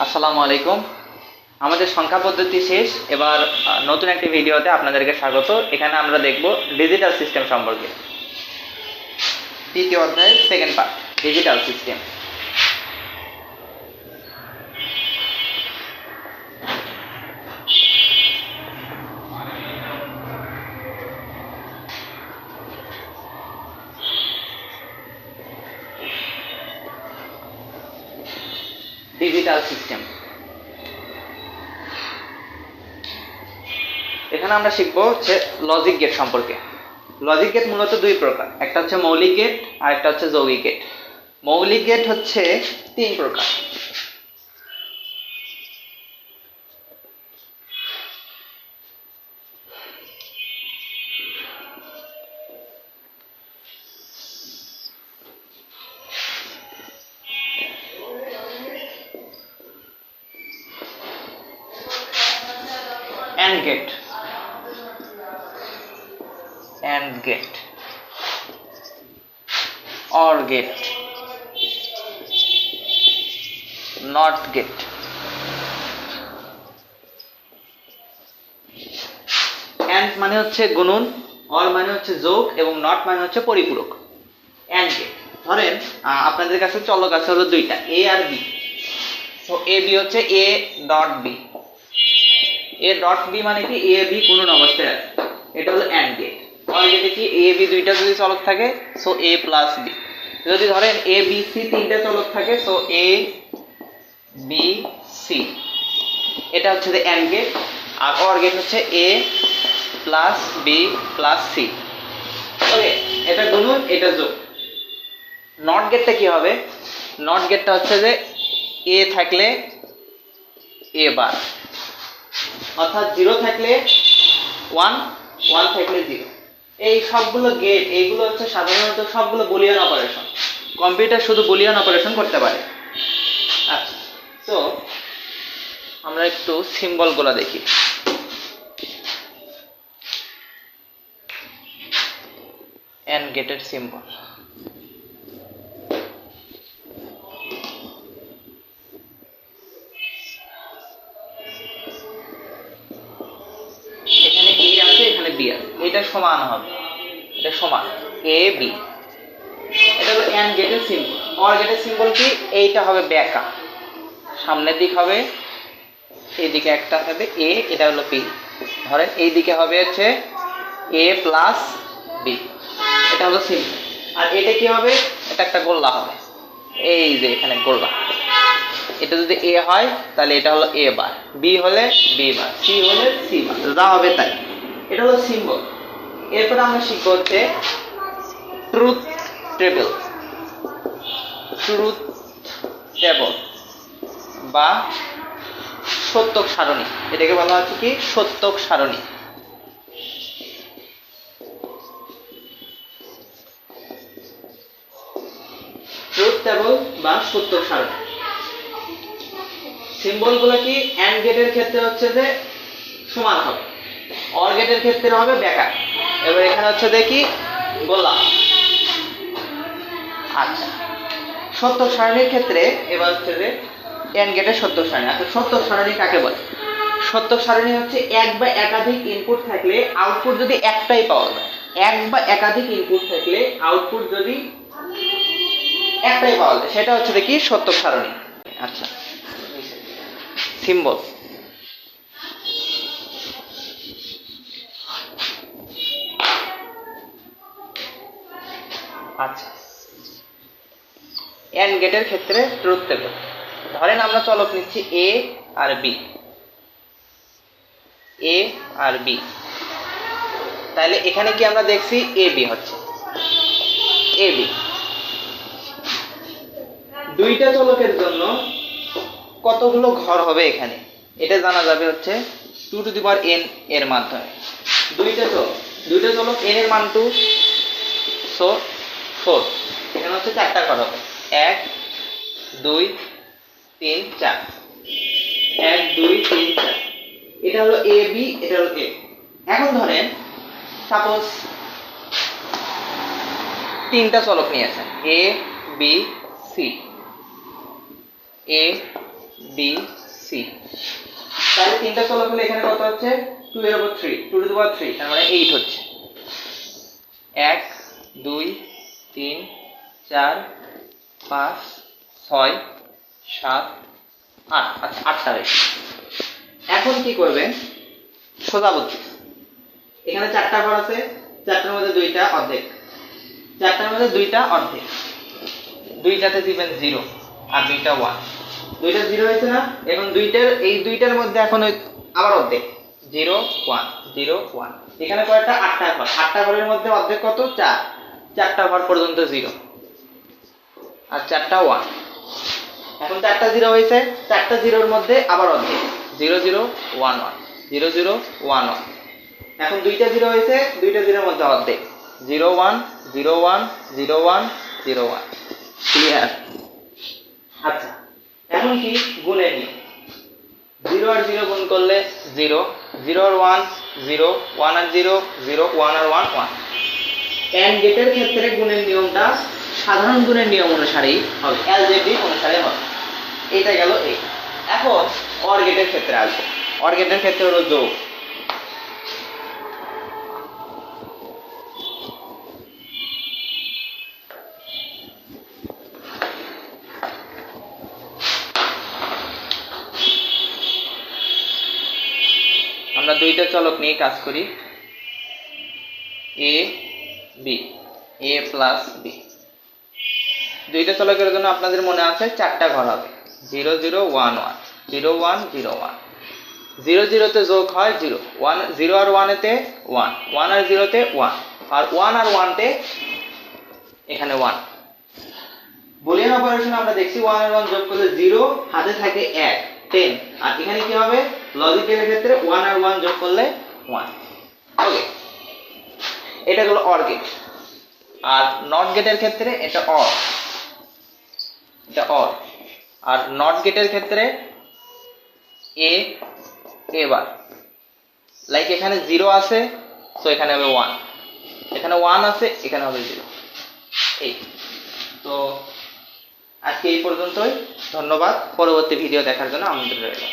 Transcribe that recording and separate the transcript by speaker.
Speaker 1: আসসালামু আলাইকুম। আমাদের সংখ্যা পদ্ধতি শেষ। এবার নতুন একটি ভিডিওতে আপনাদেরকে স্বাগত। এখানে আমরা দেখব ডিজিটাল সিস্টেম সম্পর্কে। তৃতীয় অধ্যায়ের second part, digital system. Digital system, এখানে আমরা শিখব হচ্ছে লজিক গেট সম্পর্কে। লজিক গেট মূলত দুই প্রকার, একটা হচ্ছে মৌলিক গেট আর একটা হচ্ছে যৌগিক গেট। মৌলিক গেট হচ্ছে তিন প্রকার। AND gate, AND gate, OR gate, NOT gate। AND মানে হচ্ছে গুণন, OR মানে হচ্ছে যোগ এবং NOT মানে হচ্ছে পরিপূরক। AND gate, ধরেন আপনাদের কাছে চলক আছে হলো দুইটা, A আর B। সো A B হচ্ছে A dot B। A dot B মানে কি A B গুণন অবস্থায় আছে, এটা হলো AND গেট। OR গেটে কি A B দুইটা যদি চলক থাকে সো A প্লাস B। যদি ধরেন A B C তিনটা চলক থাকে সো A B C। এটা হচ্ছে যে AND গেট। আর OR গেট হচ্ছে A plus B plus C। Okay, এটা গুণন, এটা যোগ। নট গেটটা কি হবে? নট গেটটা হচ্ছে যে A থাকলে A বার, অর্থাৎ 0 থাকলে 1, 1 থাকলে 0। এই সবগুলো গেট, এইগুলো হচ্ছে সাধারণত সবগুলো বুলিয়ান অপারেশন। কম্পিউটার শুধু বুলিয়ান অপারেশন করতে পারে। আচ্ছা, তো আমরা একটু সিম্বলগুলো দেখি। এন্ড গেটের সিম্বল, এখানে A আছে, এখানে B আছে, এটা সমান হবে, এটা সমান A B। এটা হলো এন্ড গেটের সিম্বল। OR গেটের সিম্বল কি? এইটা হবে ব্যাকা, সামনের দিক হবে, এইদিকে একটা হবে A, এটা হলো B। ধরেন এইদিকে হবে হচ্ছে A প্লাস B, এটা হলো সিম্বল। আর এটা কি হবে? এটা একটা গোল্লা হবে, এই যে এখানে গোল্লা। এটা যদি A হয় তাহলে এটা হলো A বার, B হলে B বার, C হলে C বার, যা হবে তাই। এটা হলো সিম্বল। এরপর আমরা শিখব হচ্ছে ট্রুথ টেবিল। ট্রুথ টেবিল বা সত্যক সারণী, এটাকে বলা হচ্ছে কি সত্যক সারণী। ট্রুথ টেবিল বা সত্যক সারণী। সিম্বলগুলো কি? এন্ড গেটের ক্ষেত্রে হচ্ছে যে সমান হবে, OR গেটের ক্ষেত্রে হবে বেকার। এবার এখানে হচ্ছে দেখি গোলা। আচ্ছা, সত্যক সারণীর ক্ষেত্রে এবার হচ্ছে যে এন্ড গেটের সত্যক সারণী। আচ্ছা, সত্যক সারণী কাকে বলে? সত্যক সারণী হচ্ছে এক বা একাধিক ইনপুট থাকলে আউটপুট যদি একটাই পাওয়া যায়। এক বা একাধিক ইনপুট থাকলে আউটপুট যদি একটাই পাওয়া যায়, সেটা হচ্ছে কি সত্যক সারণী। আচ্ছা, সিম্বল। আচ্ছা, এন্ড গেটের ক্ষেত্রে ট্রুথ টেবিল। ধরেন আমরা চলক নিচ্ছি A আর B, A আর B। তাহলে এখানে কি আমরা দেখছি AB হচ্ছে AB। দুইটা চলকের জন্য কতগুলো ঘর হবে এখানে, এটা জানা যাবে হচ্ছে 2 টু দি পাওয়ার n এর মাধ্যমে। দুইটা চলক n এর মান 2, সো 4। এখানে হচ্ছে 4টা ঘর হবে, 1 2 3 4, 1 2 3 4। এটা হলো AB, এটা হলো A। এখন ধরেন সাপোজ তিনটা চলক নিয়েছেন A B C, A B C. তাহলে তিনটা চলক হলে এখানে কত হচ্ছে 2 এর উপর 3, 2 টু দি পাওয়ার 3, তার মানে 8 হচ্ছে। 1 2 3 4 5 6 7 8, আচ্ছা 8টা হয়েছে। এখন কি করবেন, সোজা বুদ্ধি। এখানে 4টা ঘর আছে, 4টার মধ্যে 2টা অর্ধেক, 4টার মধ্যে 2টা অর্ধেক, 2টাতে দিবেন 0 আর 2টা 1, 2টা 0 হয়েছে না। এখন এই 2টার মধ্যে এখন আবার অর্ধেক, 0 1 0 1। এখানে কয়টা 8টা ঘর, 8টা ঘরের মধ্যে অর্ধেক কত 4, 4টা ঘর পর্যন্ত 0 আর 4টা 1। এখন 4টা 0 হয়েছে, 4টা 0-এর মধ্যে আবার অর্ধেক, 0 0 1 1 0 0 1 1। এখন 2টা 0 হয়েছে, 2টা 0-এর মধ্যে অর্ধেক, 0 1 0 1 0 1 0 1। ক্লিয়ার? আচ্ছা এখন কি গুণের নিয়ম। 0 আর 0 গুণ করলে 0, 0 আর 1 0, 1 আর 0 0, 1 আর 1 1। এন্ড গেটের ক্ষেত্রে গুণের নিয়মটা সাধারণ গুণের নিয়ম অনুসারেই হবে, এলজেব্রিক অনুসারে হবে। এটা গেল এই। এখন অর গেটের ক্ষেত্রে আসবো। অর গেটের ক্ষেত্রে হলো যোগ। আমরা 2টা চলক নিয়ে কাজ করি, A B, A plus B. 2টা চলকের জন্য আপনাদের মনে আছে 4টা ঘর হবে, 0 0 1 1 0 1 0 1। 0 0 তে যোগ হয় 0, 1 0 আর 1 তে 1, 1 আর 0 তে 1, আর 1 আর 1 তে এখানে 1। বুলিয়ান অপারেশন আমরা দেখছি 1 আর 1 যোগ করলে 0, হাতে থাকে 1 10। আর এখানে কি হবে, লজিকের ক্ষেত্রে 1 আর 1 যোগ করলে 1। ওকে, এটা হলো অর গেট। আর নট গেটের ক্ষেত্রে এটা অর, এটা অর। আর নট গেটের ক্ষেত্রে এ এবার লাইক এখানে 0 আছে, তো এখানে হবে 1, এখানে 1 আছে, এখানে হবে 0। এই তো আজকে এই পর্যন্তই। ধন্যবাদ। পরবর্তী ভিডিও দেখার জন্য আমন্ত্রণ রইল।